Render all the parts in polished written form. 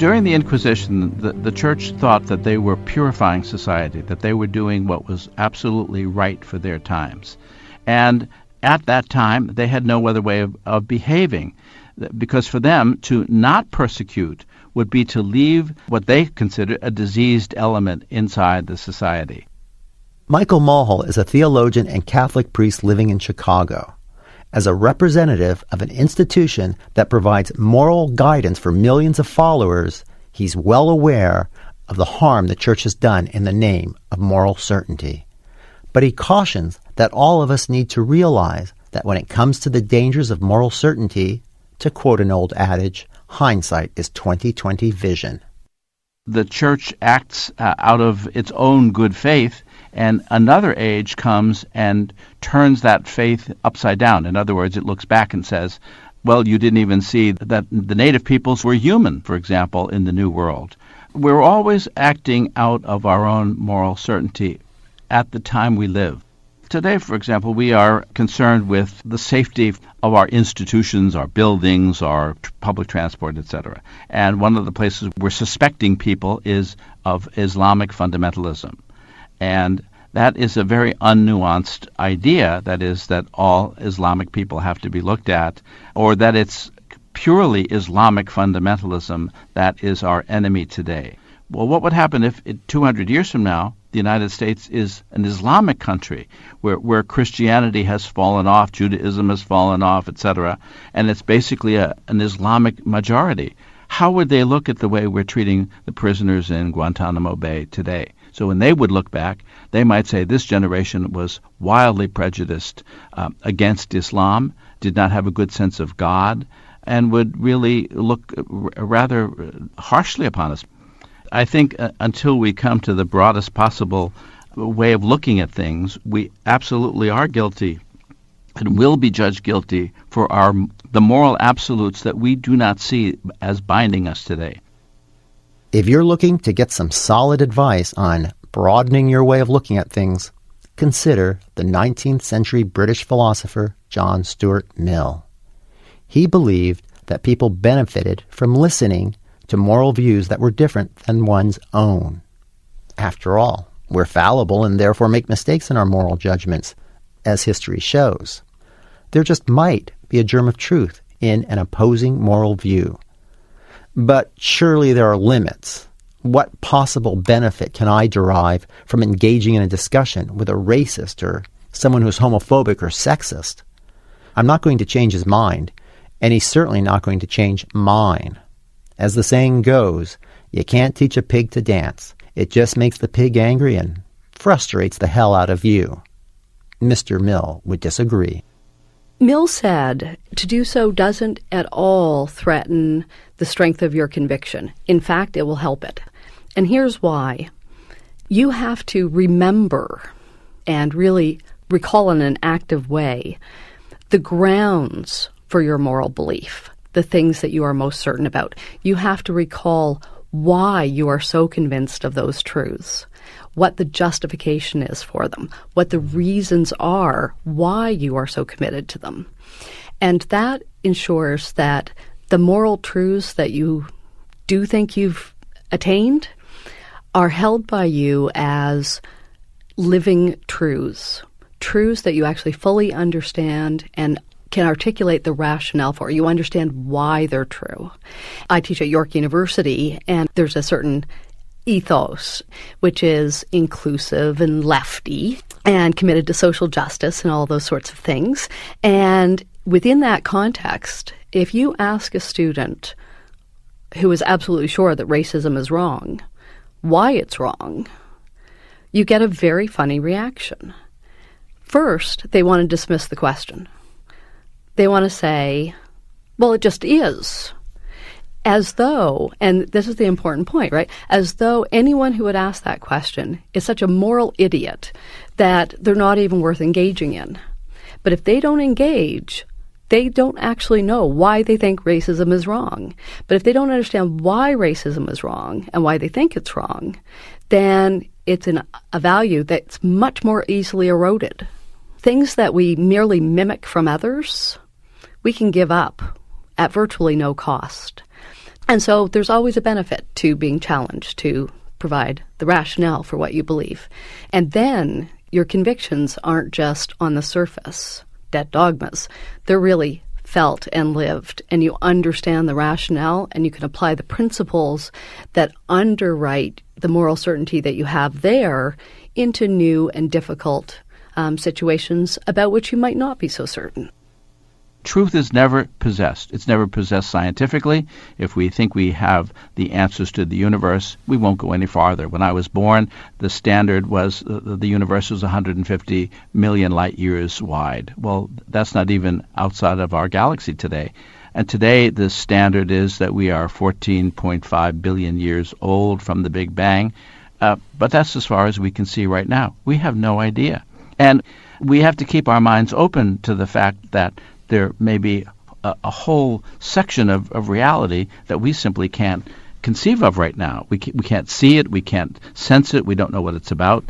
During the Inquisition, the church thought that they were purifying society, that they were doing what was absolutely right for their times. And at that time, they had no other way of behaving, because for them to not persecute would be to leave what they considered a diseased element inside the society. Michael Mulhall is a theologian and Catholic priest living in Chicago. As a representative of an institution that provides moral guidance for millions of followers, he's well aware of the harm the church has done in the name of moral certainty. But he cautions that all of us need to realize that when it comes to the dangers of moral certainty, to quote an old adage, hindsight is 20/20 vision. The church acts out of its own good faith, and another age comes and turns that faith upside down. In other words, it looks back and says, well, you didn't even see that the native peoples were human, for example, in the New World. We're always acting out of our own moral certainty at the time we live. Today, for example, we are concerned with the safety of our institutions, our buildings, our public transport, etc. And one of the places we're suspecting people is of Islamic fundamentalism. And that is a very unnuanced idea, that is, that all Islamic people have to be looked at, or that it's purely Islamic fundamentalism that is our enemy today. Well, what would happen if 200 years from now, the United States is an Islamic country where Christianity has fallen off, Judaism has fallen off, etc., and it's basically an Islamic majority? How would they look at the way we're treating the prisoners in Guantanamo Bay today? So when they would look back, they might say this generation was wildly prejudiced against Islam, did not have a good sense of God, and would really look rather harshly upon us. I think until we come to the broadest possible way of looking at things, we absolutely are guilty and will be judged guilty for the moral absolutes that we do not see as binding us today. If you're looking to get some solid advice on broadening your way of looking at things, consider the 19th century British philosopher John Stuart Mill. He believed that people benefited from listening to moral views that were different than one's own. After all, we're fallible and therefore make mistakes in our moral judgments, as history shows. There just might be a germ of truth in an opposing moral view. But surely there are limits. What possible benefit can I derive from engaging in a discussion with a racist or someone who's homophobic or sexist? I'm not going to change his mind, and he's certainly not going to change mine. As the saying goes, you can't teach a pig to dance. It just makes the pig angry and frustrates the hell out of you. Mr. Mill would disagree. Mill said to do so doesn't at all threaten the strength of your conviction. In fact, it will help it. And here's why. You have to remember and really recall in an active way the grounds for your moral belief, the things that you are most certain about. You have to recall why you are so convinced of those truths, what the justification is for them, what the reasons are why you are so committed to them. And that ensures that the moral truths that you do think you've attained are held by you as living truths, truths that you actually fully understand and can articulate the rationale for. You understand why they're true. I teach at York University, and there's a certain ethos, which is inclusive and lefty and committed to social justice and all those sorts of things. And within that context, if you ask a student who is absolutely sure that racism is wrong, why it's wrong, you get a very funny reaction. First, they want to dismiss the question. They want to say, well, it just is. As though, and this is the important point, right? As though anyone who would ask that question is such a moral idiot that they're not even worth engaging in. But if they don't engage, they don't actually know why they think racism is wrong. But if they don't understand why racism is wrong and why they think it's wrong, then it's a value that's much more easily eroded. Things that we merely mimic from others, we can give up at virtually no cost. And so there's always a benefit to being challenged to provide the rationale for what you believe. And then your convictions aren't just on the surface, dead dogmas. They're really felt and lived, and you understand the rationale, and you can apply the principles that underwrite the moral certainty that you have there into new and difficult situations about which you might not be so certain. Truth is never possessed. It's never possessed scientifically. If we think we have the answers to the universe, we won't go any farther. When I was born, the standard was the universe was 150 million light years wide. Well, that's not even outside of our galaxy today. And today, the standard is that we are 14.5 billion years old from the Big Bang. But that's as far as we can see right now. We have no idea. And we have to keep our minds open to the fact that there may be a whole section of reality that we simply can't conceive of right now. We can't see it. We can't sense it. We don't know what it's about.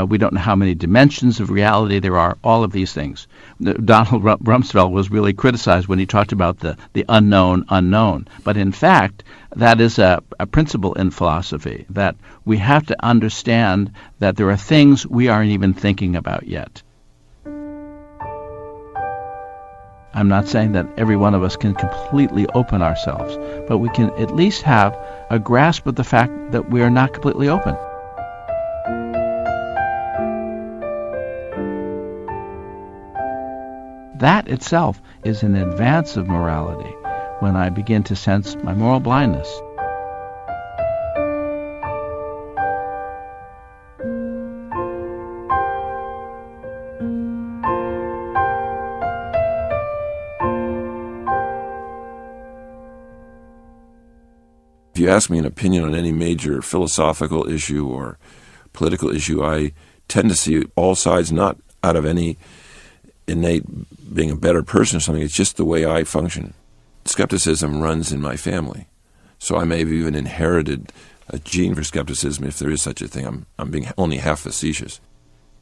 We don't know how many dimensions of reality there are, all of these things. Donald Rumsfeld was really criticized when he talked about the unknown. But in fact, that is a principle in philosophy, that we have to understand that there are things we aren't even thinking about yet. I'm not saying that every one of us can completely open ourselves, but we can at least have a grasp of the fact that we are not completely open. That itself is an advance of morality when I begin to sense my moral blindness. If you ask me an opinion on any major philosophical issue or political issue, I tend to see all sides not out of any innate being a better person or something. It's just the way I function. Skepticism runs in my family. So I may have even inherited a gene for skepticism, if there is such a thing. I'm being only half facetious.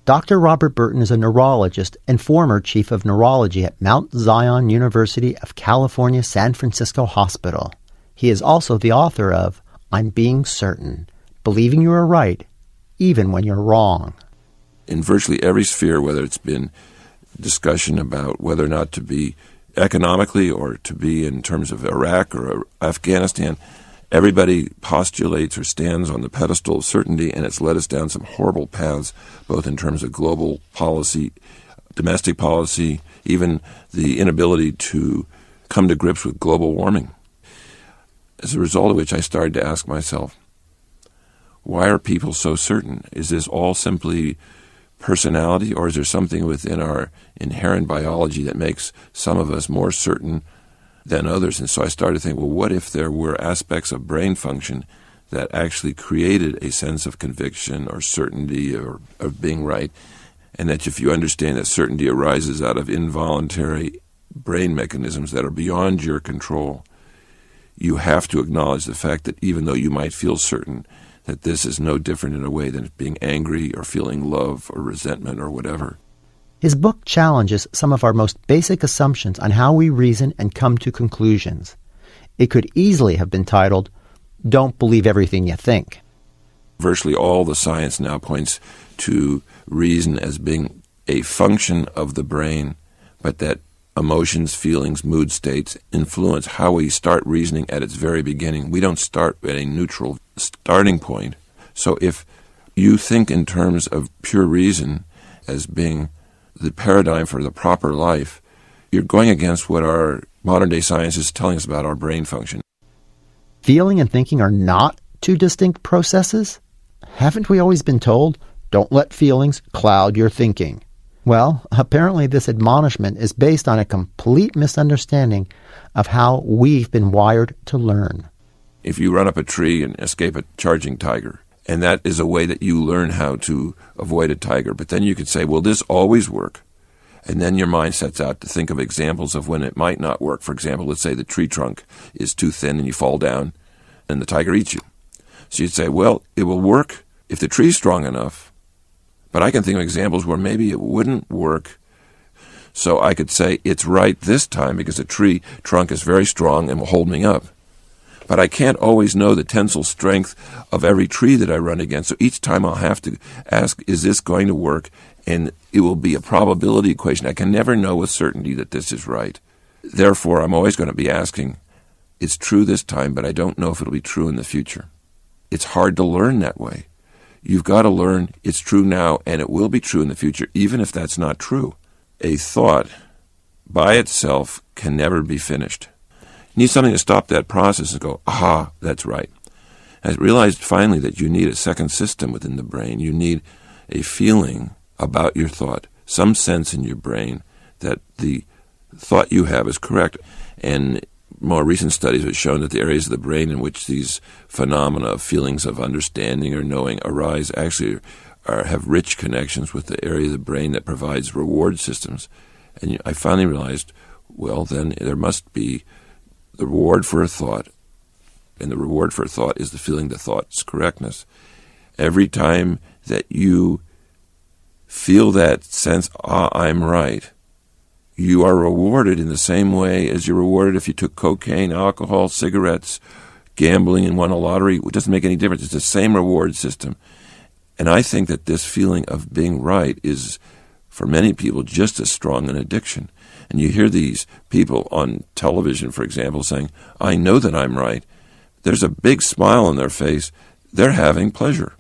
Dr. Robert Burton is a neurologist and former chief of neurology at Mount Zion University of California, San Francisco Hospital. He is also the author of I'm Being Certain, Believing You Are Right, Even When You're Wrong. In virtually every sphere, whether it's been discussion about whether or not to be economically or to be in terms of Iraq or Afghanistan, everybody postulates or stands on the pedestal of certainty, and it's led us down some horrible paths, both in terms of global policy, domestic policy, even the inability to come to grips with global warming. As a result of which, I started to ask myself, why are people so certain? Is this all simply personality, or is there something within our inherent biology that makes some of us more certain than others? And so I started to think, well, what if there were aspects of brain function that actually created a sense of conviction or certainty or of being right, and that if you understand that certainty arises out of involuntary brain mechanisms that are beyond your control, you have to acknowledge the fact that even though you might feel certain, that this is no different in a way than being angry or feeling love or resentment or whatever. His book challenges some of our most basic assumptions on how we reason and come to conclusions. It could easily have been titled, Don't Believe Everything You Think. Virtually all the science now points to reason as being a function of the brain, but that emotions, feelings, mood states influence how we start reasoning at its very beginning. We don't start at a neutral starting point. So if you think in terms of pure reason as being the paradigm for the proper life, you're going against what our modern-day science is telling us about our brain function. Feeling and thinking are not two distinct processes? Haven't we always been told, don't let feelings cloud your thinking? Well, apparently this admonishment is based on a complete misunderstanding of how we've been wired to learn. If you run up a tree and escape a charging tiger, and that is a way that you learn how to avoid a tiger, but then you could say, will this always work? And then your mind sets out to think of examples of when it might not work. For example, let's say the tree trunk is too thin and you fall down and the tiger eats you. So you'd say, well, it will work if the tree's strong enough, but I can think of examples where maybe it wouldn't work. So I could say it's right this time because the tree trunk is very strong and will hold me up. But I can't always know the tensile strength of every tree that I run against. So each time I'll have to ask, is this going to work? And it will be a probability equation. I can never know with certainty that this is right. Therefore, I'm always going to be asking, it's true this time, but I don't know if it'll be true in the future. It's hard to learn that way. You've got to learn it's true now and it will be true in the future, even if that's not true. A thought by itself can never be finished. You need something to stop that process and go, aha, that's right. I realized finally that you need a second system within the brain. You need a feeling about your thought, some sense in your brain that the thought you have is correct. And more recent studies have shown that the areas of the brain in which these phenomena of feelings of understanding or knowing arise actually have rich connections with the area of the brain that provides reward systems. And I finally realized, well, then there must be the reward for a thought, and the reward for a thought is the feeling the thought's correctness. Every time that you feel that sense, I'm right, you are rewarded in the same way as you're rewarded if you took cocaine, alcohol, cigarettes, gambling, and won a lottery. It doesn't make any difference. It's the same reward system. And I think that this feeling of being right is, for many people, just as strong an addiction. And you hear these people on television, for example, saying, I know that I'm right. There's a big smile on their face. They're having pleasure.